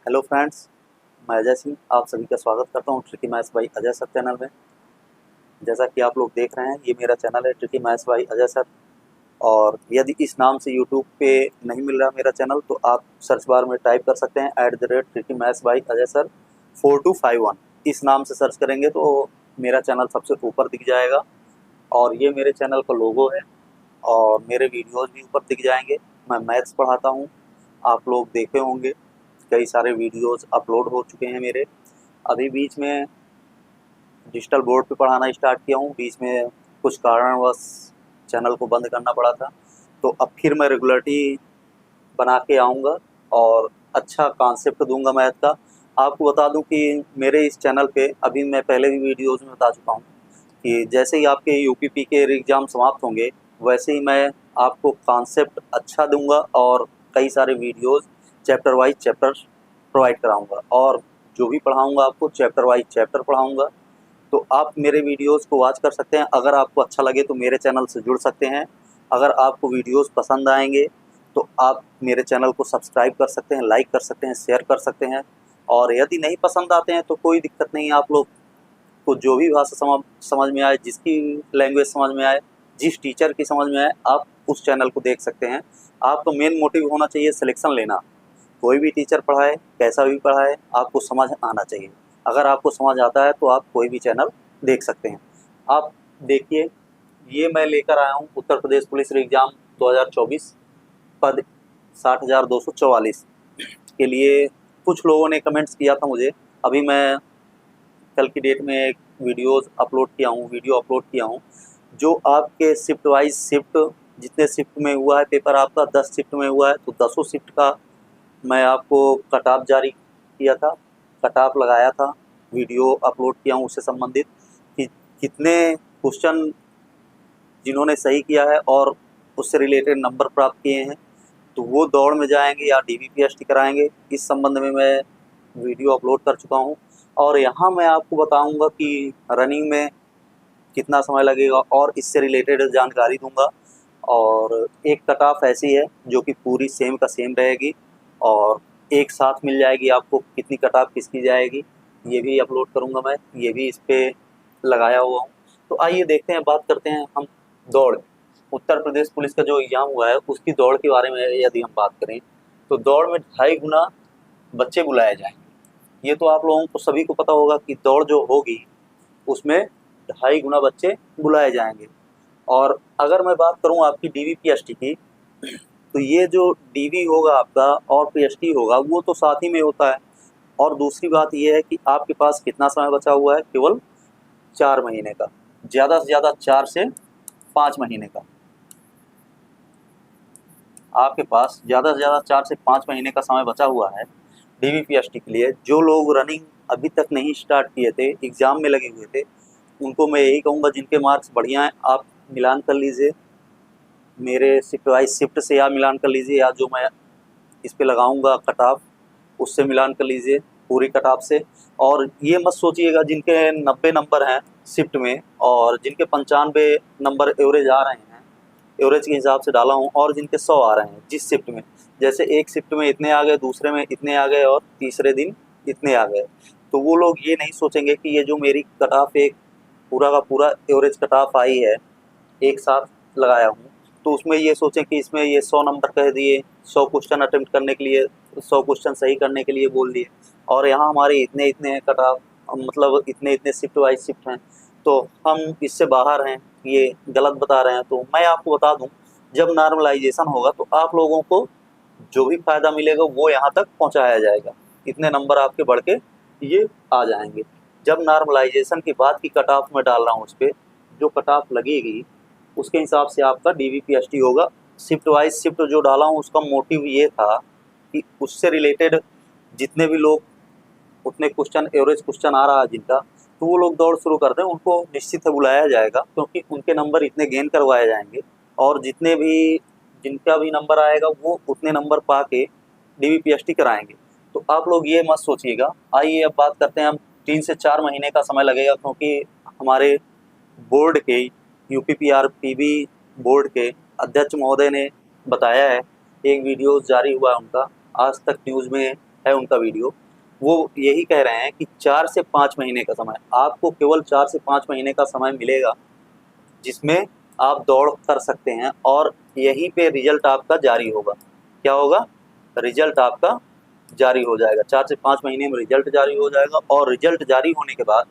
Hello friends, मैं अजय सिंह आप सभी का स्वागत करता हूँ tricky maths by Ajay sir channel में। जैसा कि आप लोग देख रहे हैं, ये मेरा चैनल है tricky maths by Ajay sir. और यदि इस नाम से यूट्यूब पे नहीं मिल रहा मेरा चैनल, तो आप सर्च बार में टाइप कर सकते हैं @tricky maths by Ajay sir 4251। इस नाम से सर्च करेंगे तो मेरा चैनल सबसे ऊपर दिख जाएगा। और ये मेरे चैनल का लोगो है और मेरे वीडियोज़ भी ऊपर दिख जाएंगे। मैं मैथ्स पढ़ाता हूँ, आप लोग देखे होंगे, कई सारे वीडियोज़ अपलोड हो चुके हैं मेरे। अभी बीच में डिजिटल बोर्ड पे पढ़ाना स्टार्ट किया हूँ, बीच में कुछ कारणवश चैनल को बंद करना पड़ा था। तो अब फिर मैं रेगुलरिटी बना के आऊँगा और अच्छा कॉन्सेप्ट दूँगा मैथ का। आपको बता दूँ कि मेरे इस चैनल पे अभी मैं पहले भी वीडियोज़ में बता चुका हूँ कि जैसे ही आपके यूपीपी के एग्ज़ाम समाप्त होंगे, वैसे ही मैं आपको कॉन्सेप्ट अच्छा दूँगा और कई सारे videos chapter wise chapters provide कराऊँगा। और जो भी पढ़ाऊँगा आपको चैप्टर वाइज़ चैप्टर पढ़ाऊँगा। तो आप मेरे वीडियोज़ को वॉच कर सकते हैं। अगर आपको अच्छा लगे तो मेरे चैनल से जुड़ सकते हैं। अगर आपको वीडियोज़ पसंद आएँगे तो आप मेरे चैनल को सब्सक्राइब कर सकते हैं, लाइक कर सकते हैं, शेयर कर सकते हैं। और यदि नहीं पसंद आते हैं तो कोई दिक्कत नहीं है, आप लोग को जो भी भाषा समझ में आए, जिसकी लैंग्वेज समझ में आए, जिस टीचर की समझ में आए, आप उस चैनल को देख सकते हैं। आपका मेन मोटिव होना चाहिए सिलेक्शन लेना। कोई भी टीचर पढ़ाए, कैसा भी पढ़ाए, आपको समझ आना चाहिए। अगर आपको समझ आता है तो आप कोई भी चैनल देख सकते हैं। आप देखिए, ये मैं लेकर आया हूँ उत्तर प्रदेश पुलिस एग्ज़ाम 2024 पद 60,244 के लिए। कुछ लोगों ने कमेंट्स किया था मुझे। अभी मैं कल की डेट में एक वीडियो अपलोड किया हूँ, जो आपके शिफ्ट वाइज शिफ्ट, जितने शिफ्ट में हुआ है पेपर आपका, 10 शिफ्ट में हुआ है तो 10 शिफ्ट का मैं आपको कट ऑफ जारी किया था, कट ऑफ लगाया था, वीडियो अपलोड किया हूँ उससे संबंधित कि कितने क्वेश्चन जिन्होंने सही किया है और उससे रिलेटेड नंबर प्राप्त किए हैं, तो वो दौड़ में जाएंगे या डीबीपीएसटी कराएंगे। इस संबंध में मैं वीडियो अपलोड कर चुका हूँ। और यहाँ मैं आपको बताऊँगा कि रनिंग में कितना समय लगेगा और इससे रिलेटेड जानकारी दूँगा। और एक कट ऑफ ऐसी है जो कि पूरी सेम का सेम रहेगी और एक साथ मिल जाएगी आपको कितनी कट ऑफ किसकी जाएगी, ये भी अपलोड करूँगा मैं, ये भी इस पे लगाया हुआ हूँ। तो आइए देखते हैं, बात करते हैं हम दौड़। उत्तर प्रदेश पुलिस का जो एग्ज़ाम हुआ है उसकी दौड़ के बारे में यदि हम बात करें, तो दौड़ में 2.5 गुना बच्चे बुलाए जाएंगे। ये तो आप लोगों को सभी को पता होगा कि दौड़ जो होगी उसमें 2.5 गुना बच्चे बुलाए जाएंगे। और अगर मैं बात करूं आपकी डीवीपीएसटी की, तो ये जो डीवी होगा आपका और पीएसटी होगा वो तो साथ ही में होता है। और दूसरी बात ये है कि आपके पास कितना समय बचा हुआ है, केवल 4 महीने का, ज़्यादा से ज़्यादा 4 से 5 महीने का आपके पास ज़्यादा से ज़्यादा 4 से 5 महीने का समय बचा हुआ है डीवीपीएसटी के लिए। जो लोग रनिंग अभी तक नहीं स्टार्ट किए थे, एग्ज़ाम में लगे हुए थे, उनको मैं यही कहूँगा जिनके मार्क्स बढ़िया हैं, आप मिलान कर लीजिए मेरे शिफ्ट वाइज शिफ्ट से, या मिलान कर लीजिए, या जो मैं इस पे लगाऊंगा कट ऑफ उससे मिलान कर लीजिए पूरी कट ऑफ से। और ये मत सोचिएगा जिनके 90 नंबर हैं शिफ्ट में और जिनके 95 नंबर एवरेज आ रहे हैं, एवरेज के हिसाब से डाला हूँ, और जिनके 100 आ रहे हैं जिस शिफ्ट में, जैसे एक शिफ्ट में इतने आ गए, दूसरे में इतने आ गए और तीसरे दिन इतने आ गए, तो वो लोग ये नहीं सोचेंगे कि ये जो मेरी कट ऑफ एक पूरा का पूरा एवरेज कट ऑफ आई है, एक साथ लगाया हूँ, तो उसमें ये सोचें कि इसमें ये 100 नंबर कह दिए, 100 क्वेश्चन अटेम्प्ट करने के लिए, 100 क्वेश्चन सही करने के लिए बोल दिए, और यहाँ हमारे इतने इतने कट ऑफ, मतलब इतने इतने शिफ्ट वाइज शिफ्ट हैं, तो हम इससे बाहर हैं, ये गलत बता रहे हैं। तो मैं आपको बता दूं, जब नॉर्मलाइजेशन होगा तो आप लोगों को जो भी फ़ायदा मिलेगा वो यहाँ तक पहुँचाया जाएगा, इतने नंबर आपके बढ़ के ये आ जाएंगे। जब नॉर्मलाइजेशन के बाद की कट ऑफ मैं डाल रहा हूँ, उस पर जो कट ऑफ लगेगी उसके हिसाब से आपका डीवीपीएसटी होगा। शिफ्ट वाइज शिफ्ट जो डाला हूँ उसका मोटिव ये था कि उससे रिलेटेड जितने भी लोग, उतने क्वेश्चन एवरेज क्वेश्चन आ रहा है जिनका, तो वो लोग दौड़ शुरू कर दें, उनको निश्चित है बुलाया जाएगा, क्योंकि उनके नंबर इतने गेन करवाए जाएंगे। और जितने भी जिनका भी नंबर आएगा वो उतने नंबर पा के डीवीपीएसटी कराएंगे। तो आप लोग ये मत सोचिएगा। आइए अब बात करते हैं हम, 3 से 4 महीने का समय लगेगा, क्योंकि हमारे बोर्ड के यूपीपीआरपीबी बोर्ड के अध्यक्ष महोदय ने बताया है, एक वीडियो जारी हुआ है उनका, आज तक न्यूज़ में है उनका वीडियो, वो यही कह रहे हैं कि 4 से 5 महीने का समय, आपको केवल 4 से 5 महीने का समय मिलेगा जिसमें आप दौड़ कर सकते हैं और यहीं पे रिजल्ट आपका जारी होगा। क्या होगा? रिजल्ट आपका जारी हो जाएगा। 4 से 5 महीने में रिजल्ट जारी हो जाएगा और रिजल्ट जारी होने के बाद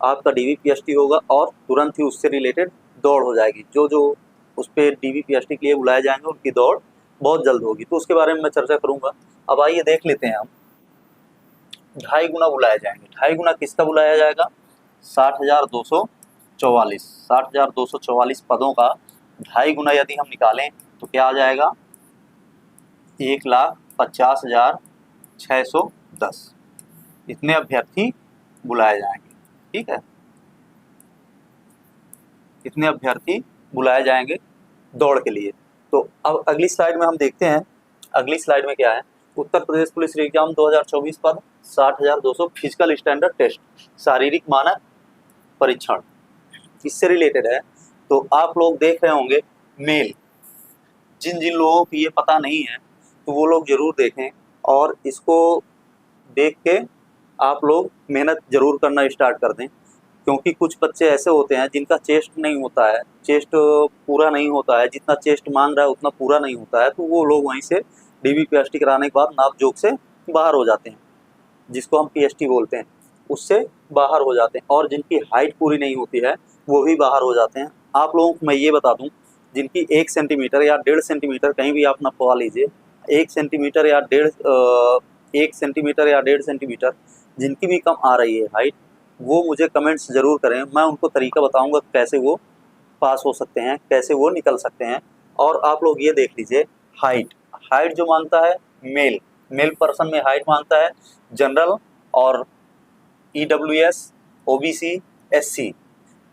आपका डीवीपीएसटी होगा और तुरंत ही उससे रिलेटेड दौड़ हो जाएगी। जो उस पे डीवीपीएसटी के लिए बुलाए जाएंगे उनकी दौड़ बहुत जल्द होगी, तो उसके बारे में मैं चर्चा करूँगा। अब आइए देख लेते हैं हम। 2.5 गुना बुलाए जाएंगे। 2.5 गुना किसका बुलाया जाएगा? 60,244 पदों का 2.5 गुना यदि हम निकालें तो क्या आ जाएगा? 1,50,610 इतने अभ्यर्थी बुलाए जाएंगे। ठीक है, इतने अभ्यर्थी बुलाए जाएंगे दौड़ के लिए। तो अब अगली स्लाइड में हम देखते हैं, अगली स्लाइड में क्या है। उत्तर प्रदेश पुलिस एग्जाम 2024 पद 60,200 फिजिकल स्टैंडर्ड टेस्ट, शारीरिक मानक परीक्षण, इससे रिलेटेड है। तो आप लोग देख रहे होंगे मेल, जिन जिन लोगों को ये पता नहीं है तो वो लोग जरूर देखें और इसको देख के आप लोग मेहनत जरूर करना स्टार्ट कर दें, क्योंकि कुछ बच्चे ऐसे होते हैं जिनका चेस्ट नहीं होता है, चेस्ट पूरा नहीं होता है, जितना चेस्ट मांग रहा है उतना पूरा नहीं होता है, तो वो लोग वहीं से डीवीपीएसटी कराने के बाद नाप जोक से बाहर हो जाते हैं, जिसको हम पीएसटी बोलते हैं, उससे बाहर हो जाते हैं। और जिनकी हाइट पूरी नहीं होती है वो भी बाहर हो जाते हैं। आप लोगों को मैं ये बता दूं, जिनकी 1 सेंटीमीटर या 1.5 सेंटीमीटर, कहीं भी आप नपवा लीजिए, 1 सेंटीमीटर या 1 सेंटीमीटर या 1.5 सेंटीमीटर जिनकी भी कम आ रही है हाइट, वो मुझे कमेंट्स ज़रूर करें। मैं उनको तरीका बताऊंगा कैसे वो पास हो सकते हैं, कैसे वो निकल सकते हैं। और आप लोग ये देख लीजिए, हाइट हाइट जो मांगता है मेल पर्सन में हाइट मांगता है जनरल और EWS, OBC, SC,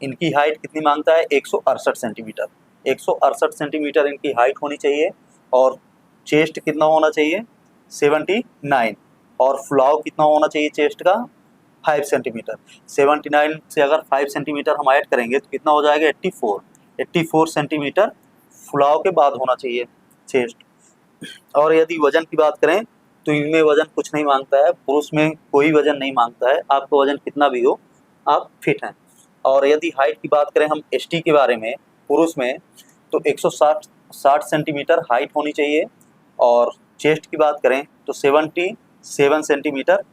इनकी हाइट कितनी मांगता है? 168 सेंटीमीटर। 168 सेंटीमीटर इनकी हाइट होनी चाहिए और चेस्ट कितना होना चाहिए? 79। और फ्लॉव कितना होना चाहिए चेस्ट का? 5 सेंटीमीटर। 79 से अगर 5 सेंटीमीटर हम ऐड करेंगे तो कितना हो जाएगा? 84 सेंटीमीटर फुलाव के बाद होना चाहिए चेस्ट। और यदि वजन की बात करें तो इनमें वजन कुछ नहीं मांगता है, पुरुष में कोई वजन नहीं मांगता है, आपका वजन कितना भी हो आप फिट हैं। और यदि हाइट की बात करें हम एसटी के बारे में, पुरुष में, तो 160 सेंटीमीटर हाइट होनी चाहिए। और चेस्ट की बात करें तो 77 सेंटीमीटर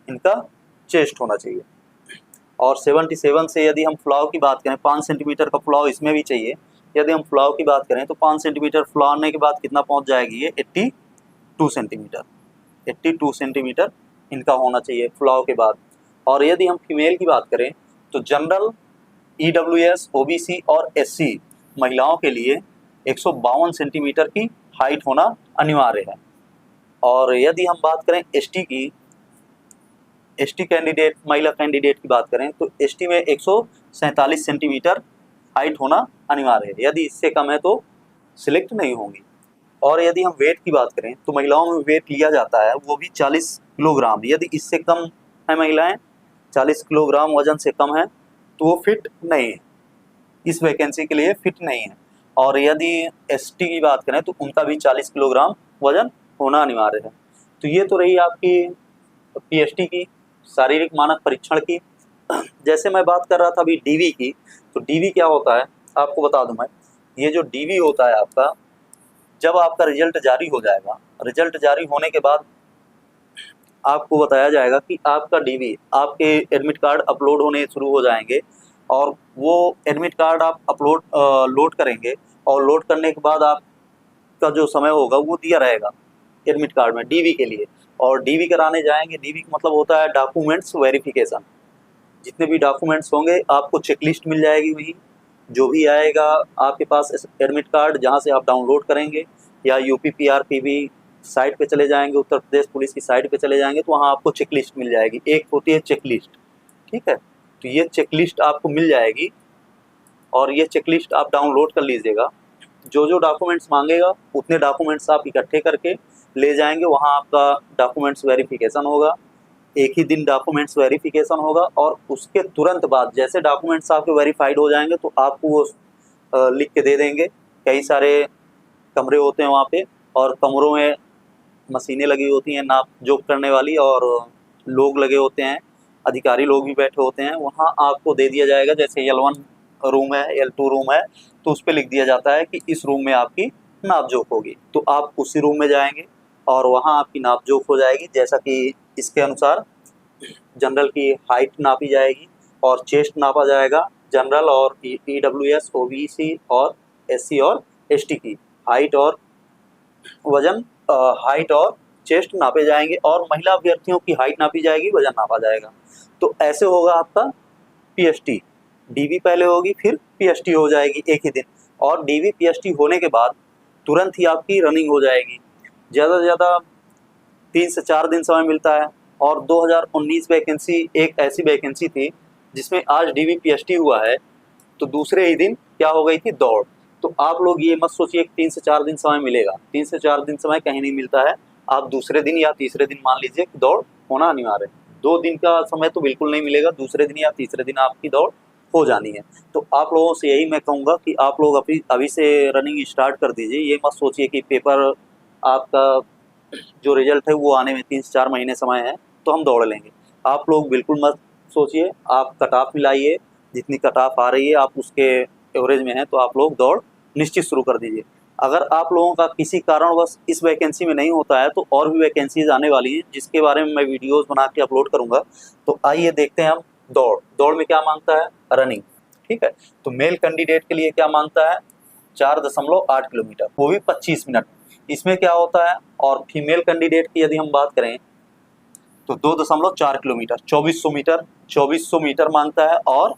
इनका चेस्ट होना चाहिए। और 77 से यदि हम फ्लॉव की बात करें, 5 सेंटीमीटर का फ्लॉव इसमें भी चाहिए। यदि हम फ्लॉव की बात करें तो 5 सेंटीमीटर फ्लॉवने के बाद कितना पहुंच जाएगी ये? 82 सेंटीमीटर। 82 सेंटीमीटर इनका होना चाहिए फ्लॉव के बाद। और यदि हम फीमेल की बात करें तो जनरल, EWS, OBC और SC महिलाओं के लिए 152 सेंटीमीटर की हाइट होना अनिवार्य है। और यदि हम बात करें एसटी कैंडिडेट, महिला कैंडिडेट की बात करें तो एसटी में 147 सेंटीमीटर हाइट होना अनिवार्य है। यदि इससे कम है तो सिलेक्ट नहीं होंगी। और यदि हम वेट की बात करें तो महिलाओं में वेट लिया जाता है वो भी 40 किलोग्राम। यदि इससे कम है महिलाएं, 40 किलोग्राम वजन से कम है, तो वो फिट नहीं है, इस वैकेंसी के लिए फिट नहीं है। और यदि एसटी की बात करें तो उनका भी 40 किलोग्राम वजन होना अनिवार्य है। तो ये तो रही आपकी पीएसटी की, शारीरिक मानक परीक्षण की। जैसे मैं बात कर रहा था अभी डीवी की, तो डीवी क्या होता है आपको बता दूं मैं। ये जो डीवी होता है आपका, जब आपका रिजल्ट जारी हो जाएगा, रिजल्ट जारी होने के बाद आपको बताया जाएगा कि आपका डीवी, आपके एडमिट कार्ड अपलोड होने शुरू हो जाएंगे। और वो एडमिट कार्ड आप लोड करेंगे और लोड करने के बाद आपका जो समय होगा वो दिया रहेगा एडमिट कार्ड में डीवी के लिए। और डीवी कराने जाएंगे, डीवी का मतलब होता है डॉक्यूमेंट्स वेरिफिकेशन। जितने भी डॉक्यूमेंट्स होंगे आपको चेकलिस्ट मिल जाएगी, वही जो भी आएगा आपके पास एडमिट कार्ड, जहाँ से आप डाउनलोड करेंगे या UPPRPB साइट पे चले जाएंगे, उत्तर प्रदेश पुलिस की साइट पे चले जाएंगे, तो वहाँ आपको चेकलिस्ट मिल जाएगी। एक होती है चेकलिस्ट, ठीक है, तो ये चेकलिस्ट आपको मिल जाएगी और ये चेकलिस्ट आप डाउनलोड कर लीजिएगा। जो जो डॉक्यूमेंट्स मांगेगा उतने डॉक्यूमेंट्स आप इकट्ठे करके ले जाएंगे, वहाँ आपका डॉक्यूमेंट्स वेरिफिकेशन होगा। एक ही दिन डॉक्यूमेंट्स वेरिफिकेशन होगा और उसके तुरंत बाद जैसे डॉक्यूमेंट्स आपके वेरीफाइड हो जाएंगे तो आपको वो लिख के दे देंगे। कई सारे कमरे होते हैं वहाँ पे और कमरों में मशीनें लगी होती हैं नाप जोख करने वाली, और लोग लगे होते हैं, अधिकारी लोग भी बैठे होते हैं। वहाँ आपको दे दिया जाएगा, जैसे L1 रूम है, L2 रूम है, तो उस पे लिख दिया जाता है कि इस रूम में आपकी नाप जोख होगी। तो आप उसी रूम में जाएंगे और वहाँ आपकी नाप जोख हो जाएगी। जैसा कि इसके अनुसार जनरल की हाइट नापी जाएगी और चेस्ट नापा जाएगा। जनरल और EWS, OBC और SC और ST की हाइट और वजन, हाइट और चेस्ट नापे जाएंगे, और महिला अभ्यर्थियों की हाइट नापी जाएगी, वजन नापा जाएगा। तो ऐसे होगा आपका PST। DV पहले होगी, फिर PST हो जाएगी एक ही दिन, और DV PST होने के बाद तुरंत ही आपकी रनिंग हो जाएगी। ज़्यादा से ज़्यादा 3 से 4 दिन समय मिलता है। और 2019 वैकेंसी, एक ऐसी वैकेंसी थी जिसमें आज DV PST हुआ है, तो दूसरे ही दिन क्या हो गई थी, दौड़। तो आप लोग ये मत सोचिए कि 3 से 4 दिन समय मिलेगा, 3 से 4 दिन समय कहीं नहीं मिलता है। आप दूसरे दिन या तीसरे दिन मान लीजिए कि दौड़ होना अनिवार्य है। 2 दिन का समय तो बिल्कुल नहीं मिलेगा, दूसरे दिन या तीसरे दिन आपकी दौड़ हो जानी है। तो आप लोगों से यही मैं कहूँगा कि आप लोग अभी से रनिंग स्टार्ट कर दीजिए। ये मत सोचिए कि पेपर आपका जो रिजल्ट है वो आने में 3 से 4 महीने समय है तो हम दौड़ लेंगे। आप लोग बिल्कुल मत सोचिए, आप कट ऑफ मिलाइए, जितनी कट ऑफ आ रही है आप उसके एवरेज में हैं तो आप लोग दौड़ निश्चित शुरू कर दीजिए। अगर आप लोगों का किसी कारणवश इस वैकेंसी में नहीं होता है तो और भी वैकेंसीज आने वाली हैं, जिसके बारे में मैं वीडियोस बना के अपलोड करूंगा। तो आइए देखते हैं हम दौड़ में क्या मांगता है, रनिंग। ठीक है, तो मेल कैंडिडेट के लिए क्या मांगता है, 4.8 किलोमीटर, वो भी 25 मिनट। इसमें क्या होता है, और फीमेल कैंडिडेट की यदि हम बात करें तो 2.4 किलोमीटर, 2400 मीटर मांगता है, और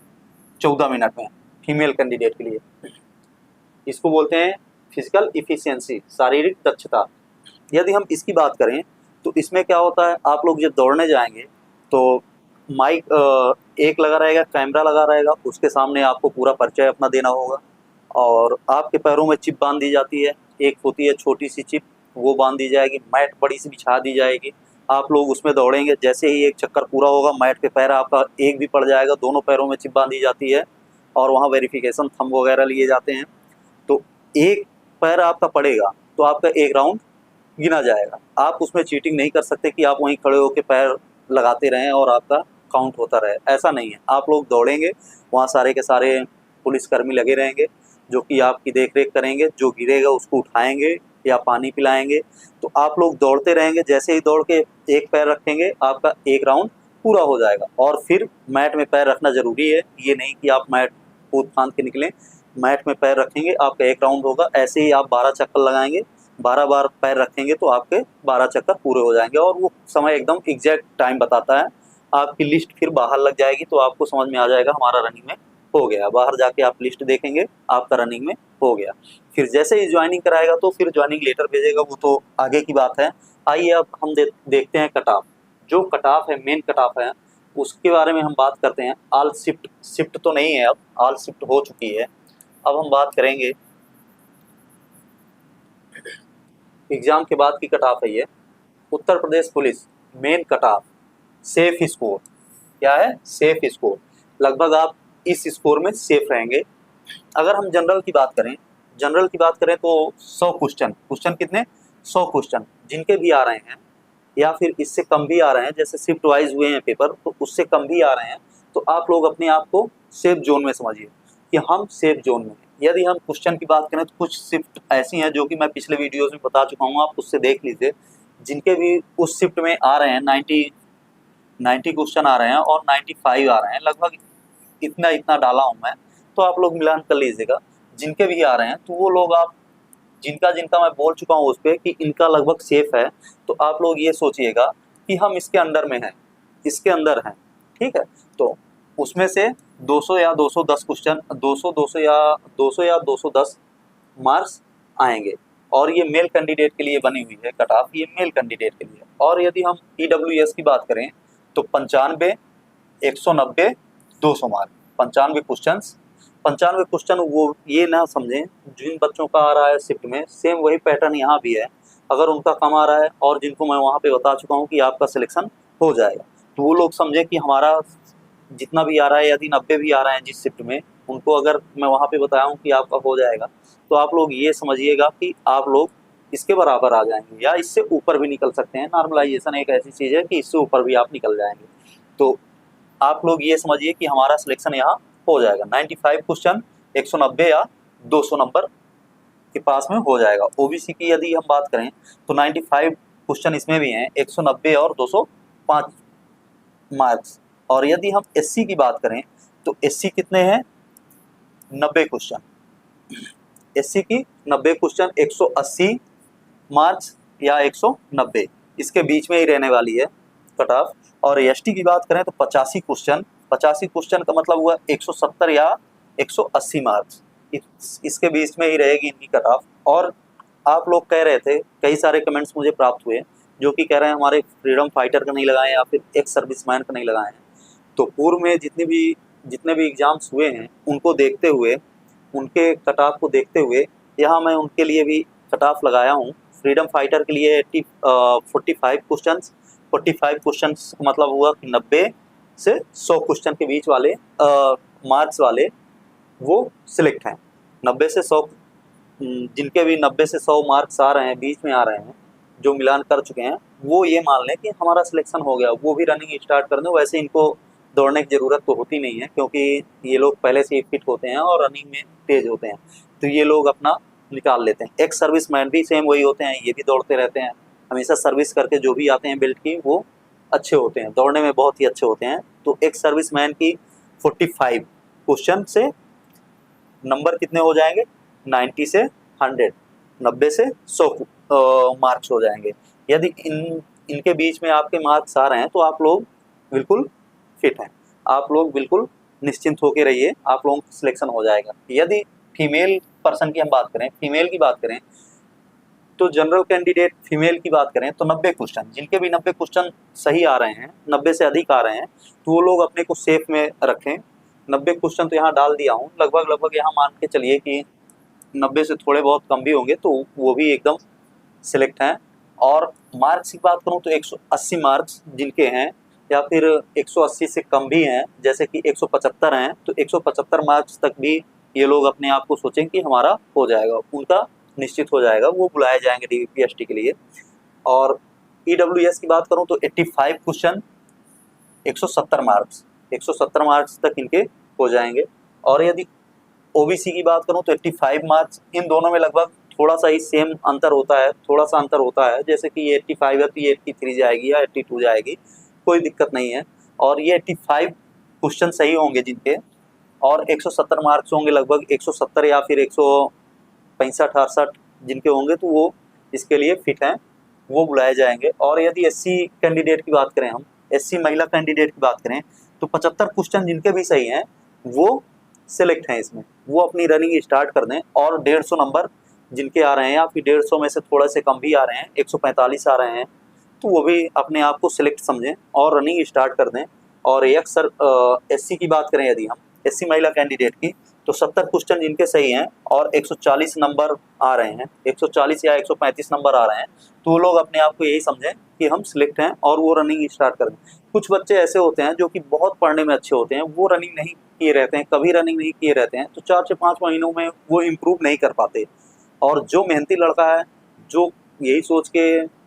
14 मिनट में फीमेल कैंडिडेट के लिए। इसको बोलते हैं फिजिकल इफिशियंसी, शारीरिक दक्षता। यदि हम इसकी बात करें तो इसमें क्या होता है, आप लोग जब दौड़ने जाएंगे तो माइक एक लगा रहेगा, कैमरा लगा रहेगा, उसके सामने आपको पूरा परिचय अपना देना होगा, और आपके पैरों में चिप बांध दी जाती है। एक होती है छोटी सी चिप, वो बांध दी जाएगी, मैट बड़ी सी बिछा दी जाएगी। आप लोग उसमें दौड़ेंगे, जैसे ही एक चक्कर पूरा होगा मैट पे पैर आपका एक भी पड़ जाएगा, दोनों पैरों में चिप बांधी जाती है, और वहाँ वेरिफिकेशन थंब वगैरह लिए जाते हैं। तो एक पैर आपका पड़ेगा तो आपका एक राउंड गिना जाएगा। आप उसमें चीटिंग नहीं कर सकते कि आप वहीं खड़े होकर पैर लगाते रहें और आपका काउंट होता रहे, ऐसा नहीं है। आप लोग दौड़ेंगे, वहाँ सारे के सारे पुलिसकर्मी लगे रहेंगे जो कि आपकी देख रेख करेंगे, जो गिरेगा उसको उठाएंगे या पानी पिलाएंगे। तो आप लोग दौड़ते रहेंगे, जैसे ही दौड़ के एक पैर रखेंगे आपका एक राउंड पूरा हो जाएगा। और फिर मैट में पैर रखना ज़रूरी है, ये नहीं कि आप मैट कूद फांद के निकलें। मैट में पैर रखेंगे, आपका एक राउंड होगा। ऐसे ही आप 12 चक्कर लगाएंगे, 12 बार पैर रखेंगे तो आपके 12 चक्कर पूरे हो जाएंगे, और वो समय एकदम एग्जैक्ट टाइम बताता है। आपकी लिस्ट फिर बाहर लग जाएगी तो आपको समझ में आ जाएगा हमारा रनिंग में हो गया। बाहर जाके आप लिस्ट देखेंगे, आपका रनिंग में हो गया। फिर जैसे ही ज्वाइनिंग कराएगा तो फिर ज्वाइनिंग लेटर भेजेगा, वो तो आगे की बात है। आइए अब हम देखते हैं कट ऑफ। जो कट ऑफ है, मेन कट ऑफ है, उसके बारे में हम बात करते हैं। ऑल शिफ्ट तो नहीं है, अब ऑल शिफ्ट हो चुकी है। अब हम बात करेंगे एग्जाम के बाद की कट ऑफ है। ये Uttar Pradesh police main cut off, safe score. क्या है, सेफ स्कोर। लगभग आप इस स्कोर में सेफ रहेंगे। अगर हम जनरल की बात करें तो 100 क्वेश्चन कितने, 100 क्वेश्चन जिनके भी आ रहे हैं या फिर इससे कम भी आ रहे हैं, जैसे शिफ्ट वाइज हुए हैं पेपर तो उससे कम भी आ रहे हैं, तो आप लोग अपने आप को सेफ जोन में समझिए कि हम सेफ जोन में हैं। यदि हम क्वेश्चन की बात करें तो कुछ शिफ्ट ऐसी हैं जो कि मैं पिछले वीडियोज़ में बता चुका हूँ, आप उससे देख लीजिए। जिनके भी उस शिफ्ट में आ रहे हैं 90 क्वेश्चन आ रहे हैं और 95 आ रहे हैं, लगभग इतना डाला हूँ मैं, तो आप लोग मिलान कर लीजिएगा। जिनके भी आ रहे हैं तो वो लोग आप जिनका मैं बोल चुका हूँ उस पर कि इनका लगभग सेफ है, तो आप लोग ये सोचिएगा कि हम इसके अंडर में हैं, इसके अंदर हैं। ठीक है, तो उसमें से 200 या 210 क्वेश्चन, 200 या 210 मार्क्स आएंगे। और ये मेल कैंडिडेट के लिए बनी हुई है कट ऑफ, ये मेल कैंडिडेट के लिए। और यदि हम EWS की बात करें तो 95, 190, 200 मार्क, 95 क्वेश्चन। वो ये ना समझें जिन बच्चों का आ रहा है शिफ्ट में सेम वही पैटर्न यहाँ भी है। अगर उनका कम आ रहा है और जिनको मैं वहाँ पे बता चुका हूँ कि आपका सिलेक्शन हो जाएगा, तो वो लोग समझें कि हमारा जितना भी आ रहा है, यदि 90 भी आ रहे हैं जिस शिफ्ट में, उनको अगर मैं वहाँ पे बताया हूँ कि आपका हो जाएगा, तो आप लोग ये समझिएगा कि आप लोग इसके बराबर आ जाएंगे या इससे ऊपर भी निकल सकते हैं। नॉर्मलाइजेशन एक ऐसी चीज़ है कि इससे ऊपर भी आप निकल जाएंगे। तो आप लोग ये समझिए कि हमारा सिलेक्शन यहाँ हो जाएगा 95 क्वेश्चन 190 या 200 नंबर के पास में हो जाएगा। ओबीसी की यदि हम बात करें तो 95 क्वेश्चन इसमें भी हैं, 190 और 205 मार्क्स। और यदि हम एससी की बात करें तो एससी कितने हैं, 90 क्वेश्चन। एससी की 90 क्वेश्चन 180 मार्क्स या 190, इसके बीच में ही रहने वाली है कट ऑफ। और एसटी की बात करें तो 85 क्वेश्चन, 85 क्वेश्चन का मतलब हुआ 170 या 180 मार्क्स, इसके बीच में ही रहेगी इनकी कट ऑफ। और आप लोग कह रहे थे, कई सारे कमेंट्स मुझे प्राप्त हुए जो कि कह रहे हैं हमारे फ्रीडम फाइटर का नहीं लगाएं या फिर एक्स सर्विसमैन का नहीं लगाएं। तो पूर्व में जितने भी एग्जाम्स हुए हैं उनको देखते हुए, उनके कट ऑफ को देखते हुए यहाँ मैं उनके लिए भी कट ऑफ लगाया हूँ। फ्रीडम फाइटर के लिए 45 क्वेश्चंस, 45 क्वेश्चंस का मतलब हुआ कि 90 से 100 क्वेश्चन के बीच वाले मार्क्स वाले वो सिलेक्ट हैं। 90 से 100 जिनके भी 90 से 100 मार्क्स आ रहे हैं, बीच में आ रहे हैं, जो मिलान कर चुके हैं, वो ये मान लें कि हमारा सिलेक्शन हो गया, वो भी रनिंग स्टार्ट कर दें। वैसे इनको दौड़ने की ज़रूरत तो होती नहीं है क्योंकि ये लोग पहले से ही फिट होते हैं और रनिंग में तेज होते हैं, तो ये लोग अपना निकाल लेते हैं। एक्स सर्विसमैन भी सेम वही होते हैं, ये भी दौड़ते रहते हैं हमेशा। सर्विस करके जो भी आते हैं बेल्ट की, वो अच्छे होते हैं, दौड़ने में बहुत ही अच्छे होते हैं। तो एक्स सर्विसमैन की 45 क्वेश्चन से नंबर कितने हो जाएंगे, 90 से 100, 90 से 100 मार्क्स हो जाएंगे। यदि इनके बीच में आपके मार्क्स आ रहे हैं तो आप लोग बिल्कुल फिट हैं, आप लोग बिल्कुल निश्चिंत होकर रहिए, आप लोगों का सिलेक्शन हो जाएगा। यदि फीमेल पर्सन की हम बात करें, फीमेल की बात करें तो जनरल कैंडिडेट फीमेल की बात करें तो 90 क्वेश्चन, जिनके भी 90 क्वेश्चन सही आ रहे हैं, 90 से अधिक आ रहे हैं, तो वो लोग अपने को सेफ में रखें। 90 क्वेश्चन तो यहाँ डाल दिया हूँ, लगभग यहाँ मान के चलिए कि 90 से थोड़े बहुत कम भी होंगे तो वो भी एकदम सिलेक्ट हैं। और मार्क्स की बात करूँ तो 180 मार्क्स जिनके हैं या फिर 180 से कम भी हैं, जैसे कि 175 हैं, तो 175 मार्क्स तक भी ये लोग अपने आप को सोचें कि हमारा हो जाएगा, उनका निश्चित हो जाएगा, वो बुलाए जाएंगे डीपीएसटी के लिए। और ईडब्ल्यूएस की बात करूं तो 85 क्वेश्चन 170 मार्क्स, 170 मार्क्स तक इनके हो जाएंगे। और यदि ओबीसी की बात करूं तो 85 मार्क्स, इन दोनों में लगभग थोड़ा सा ही सेम अंतर होता है, थोड़ा सा अंतर होता है, जैसे कि ये 85 है तो ये 83 जाएगी या 82 जाएगी, कोई दिक्कत नहीं है। और ये 85 क्वेश्चन सही होंगे जिनके, और 170 मार्क्स होंगे लगभग 170 या फिर 165-68 जिनके होंगे, तो वो इसके लिए फिट हैं, वो बुलाए जाएंगे। और यदि एससी कैंडिडेट की बात करें, हम एससी महिला कैंडिडेट की बात करें तो 75 क्वेश्चन जिनके भी सही हैं वो सिलेक्ट हैं इसमें, वो अपनी रनिंग स्टार्ट कर दें। और 150 नंबर जिनके आ रहे हैं या फिर 150 में से थोड़ा से कम भी आ रहे हैं, 145 आ रहे हैं, तो वो भी अपने आप को सिलेक्ट समझें और रनिंग स्टार्ट कर दें। और एक सर एससी की बात करें यदि हम एससी महिला कैंडिडेट की, तो 70 क्वेश्चन जिनके सही हैं और 140 नंबर आ रहे हैं, 140 या 135 नंबर आ रहे हैं, तो वो लोग अपने आप को यही समझें कि हम सिलेक्ट हैं और वो रनिंग स्टार्ट कर दें। कुछ बच्चे ऐसे होते हैं जो कि बहुत पढ़ने में अच्छे होते हैं, वो रनिंग नहीं किए रहते हैं, कभी रनिंग नहीं किए रहते हैं, तो 4 से 5 महीनों में वो इम्प्रूव नहीं कर पाते। और जो मेहनती लड़का है, जो यही सोच के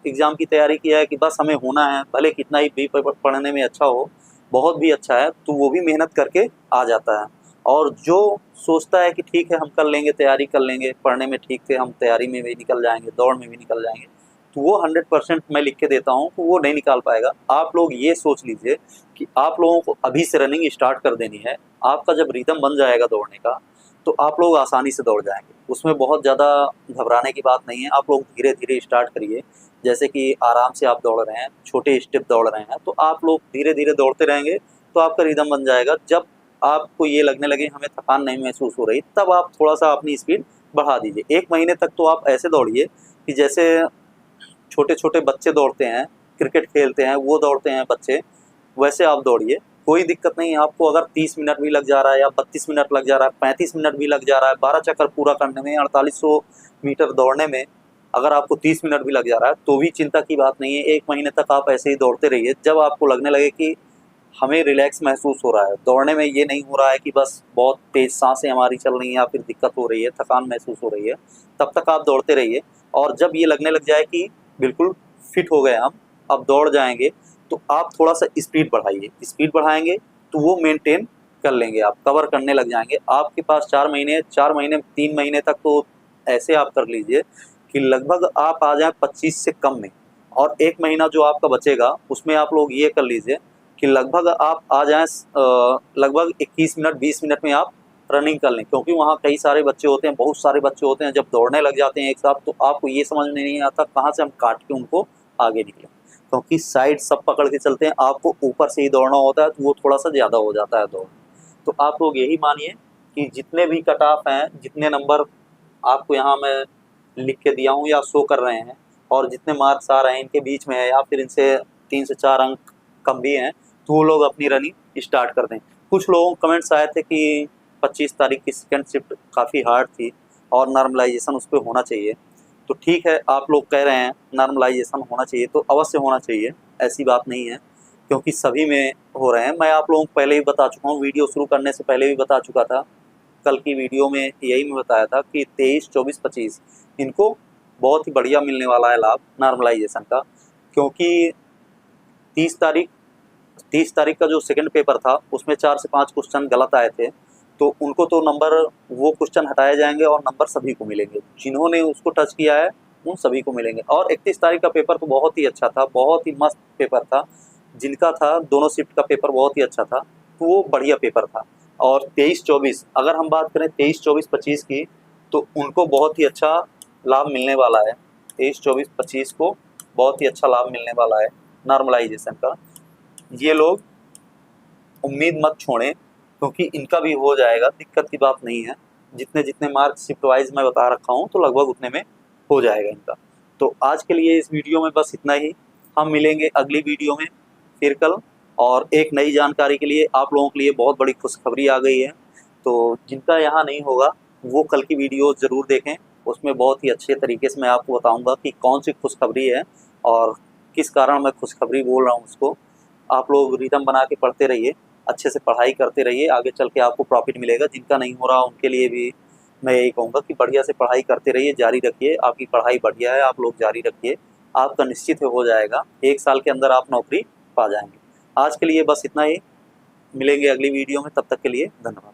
एग्ज़ाम की तैयारी किया है कि बस हमें होना है, भले कितना ही भी पढ़ने में अच्छा हो, बहुत भी अच्छा है, तो वो भी मेहनत करके आ जाता है। और जो सोचता है कि ठीक है हम कर लेंगे, तैयारी कर लेंगे, पढ़ने में ठीक थे, हम तैयारी में भी निकल जाएंगे, दौड़ में भी निकल जाएंगे, तो वो 100% मैं लिख के देता हूँ कि वो नहीं निकाल पाएगा। आप लोग ये सोच लीजिए कि आप लोगों को अभी से रनिंग स्टार्ट कर देनी है। आपका जब रिदम बन जाएगा दौड़ने का तो आप लोग आसानी से दौड़ जाएंगे, उसमें बहुत ज़्यादा घबराने की बात नहीं है। आप लोग धीरे धीरे स्टार्ट करिए, जैसे कि आराम से आप दौड़ रहे हैं, छोटे स्टेप दौड़ रहे हैं, तो आप लोग धीरे धीरे दौड़ते रहेंगे तो आपका रिदम बन जाएगा। जब आपको ये लगने लगे हमें थकान नहीं महसूस हो रही, तब आप थोड़ा सा अपनी स्पीड बढ़ा दीजिए। 1 महीने तक तो आप ऐसे दौड़िए कि जैसे छोटे छोटे बच्चे दौड़ते हैं, क्रिकेट खेलते हैं, वो दौड़ते हैं बच्चे, वैसे आप दौड़िए, कोई दिक्कत नहीं है। आपको अगर 30 मिनट भी लग जा रहा है या 32 मिनट लग जा रहा है, 35 मिनट भी लग जा रहा है, 12 चक्कर पूरा करने में, 4800 मीटर दौड़ने में अगर आपको 30 मिनट भी लग जा रहा है तो भी चिंता की बात नहीं है। 1 महीने तक आप ऐसे ही दौड़ते रहिए। जब आपको लगने लगे कि हमें रिलैक्स महसूस हो रहा है दौड़ने में, ये नहीं हो रहा है कि बस बहुत तेज़ सांसें हमारी चल रही हैं या फिर दिक्कत हो रही है, थकान महसूस हो रही है, तब तक आप दौड़ते रहिए। और जब ये लगने लग जाए कि बिल्कुल फिट हो गए हम, अब दौड़ जाएंगे, तो आप थोड़ा सा स्पीड बढ़ाइए। स्पीड बढ़ाएंगे तो वो मेंटेन कर लेंगे, आप कवर करने लग जाएंगे। आपके पास 4 महीने 3 महीने तक तो ऐसे आप कर लीजिए कि लगभग आप आ जाएं 25 से कम में। और 1 महीना जो आपका बचेगा उसमें आप लोग ये कर लीजिए कि लगभग आप आ जाएं लगभग 21 मिनट 20 मिनट में आप रनिंग कर लें, क्योंकि वहाँ कई सारे बच्चे होते हैं, बहुत सारे बच्चे होते हैं। जब दौड़ने लग जाते हैं एक साथ तो आपको ये समझ में नहीं आता कहाँ से हम काट के उनको आगे निकलें, क्योंकि साइड सब पकड़ के चलते हैं, आपको ऊपर से ही दौड़ना होता है, तो वो थोड़ा सा ज़्यादा हो जाता है दौड़। तो आप लोग यही मानिए कि जितने भी कट ऑफ हैं, जितने नंबर आपको यहाँ मैं लिख के दिया हूँ या शो कर रहे हैं, और जितने मार्क्स आ रहे हैं इनके बीच में है या फिर इनसे 3 से 4 अंक कम भी हैं, तो वो लोग अपनी रनिंग स्टार्ट कर दें। कुछ लोगों को कमेंट्स आए थे कि 25 तारीख की सेकंड शिफ्ट काफ़ी हार्ड थी और नॉर्मलाइजेशन उस पर होना चाहिए। तो ठीक है, आप लोग कह रहे हैं नॉर्मलाइजेशन होना चाहिए तो अवश्य होना चाहिए, ऐसी बात नहीं है, क्योंकि सभी में हो रहे हैं। मैं आप लोगों को पहले ही बता चुका हूँ, वीडियो शुरू करने से पहले भी बता चुका था। कल की वीडियो में यही मैं बताया था कि 23, 24, 25 इनको बहुत ही बढ़िया मिलने वाला है लाभ नॉर्मलाइजेशन का, क्योंकि 30 तारीख 30 तारीख का जो सेकंड पेपर था उसमें 4 से 5 क्वेश्चन गलत आए थे, तो उनको तो नंबर, वो क्वेश्चन हटाए जाएंगे और नंबर सभी को मिलेंगे, जिन्होंने उसको टच किया है उन सभी को मिलेंगे। और 31 तारीख का पेपर तो बहुत ही अच्छा था, बहुत ही मस्त पेपर था। जिनका था दोनों शिफ्ट का पेपर बहुत ही अच्छा था, तो वो बढ़िया पेपर था। और 23-24 अगर हम बात करें 23-24-25 की, तो उनको बहुत ही अच्छा लाभ मिलने वाला है। 23-24-25 को बहुत ही अच्छा लाभ मिलने वाला है नॉर्मलाइजेशन का। ये लोग उम्मीद मत छोड़ें, क्योंकि इनका भी हो जाएगा, दिक्कत की बात नहीं है। जितने जितने मार्क शिफ्ट वाइज मैं बता रखा हूँ तो लगभग उतने में हो जाएगा इनका। तो आज के लिए इस वीडियो में बस इतना ही। हम मिलेंगे अगली वीडियो में फिर कल, और एक नई जानकारी के लिए आप लोगों के लिए बहुत बड़ी खुशखबरी आ गई है। तो जिनका यहाँ नहीं होगा वो कल की वीडियो ज़रूर देखें, उसमें बहुत ही अच्छे तरीके से मैं आपको बताऊँगा कि कौन सी खुशखबरी है और किस कारण मैं खुशखबरी बोल रहा हूँ उसको। आप लोग रिदम बना के पढ़ते रहिए, अच्छे से पढ़ाई करते रहिए, आगे चल के आपको प्रॉफिट मिलेगा। जिनका नहीं हो रहा उनके लिए भी मैं यही कहूँगा कि बढ़िया से पढ़ाई करते रहिए, जारी रखिए। आपकी पढ़ाई बढ़िया है, आप लोग जारी रखिए, आपका निश्चित हो जाएगा, 1 साल के अंदर आप नौकरी पा जाएंगे। आज के लिए बस इतना ही, मिलेंगे अगली वीडियो में, तब तक के लिए धन्यवाद।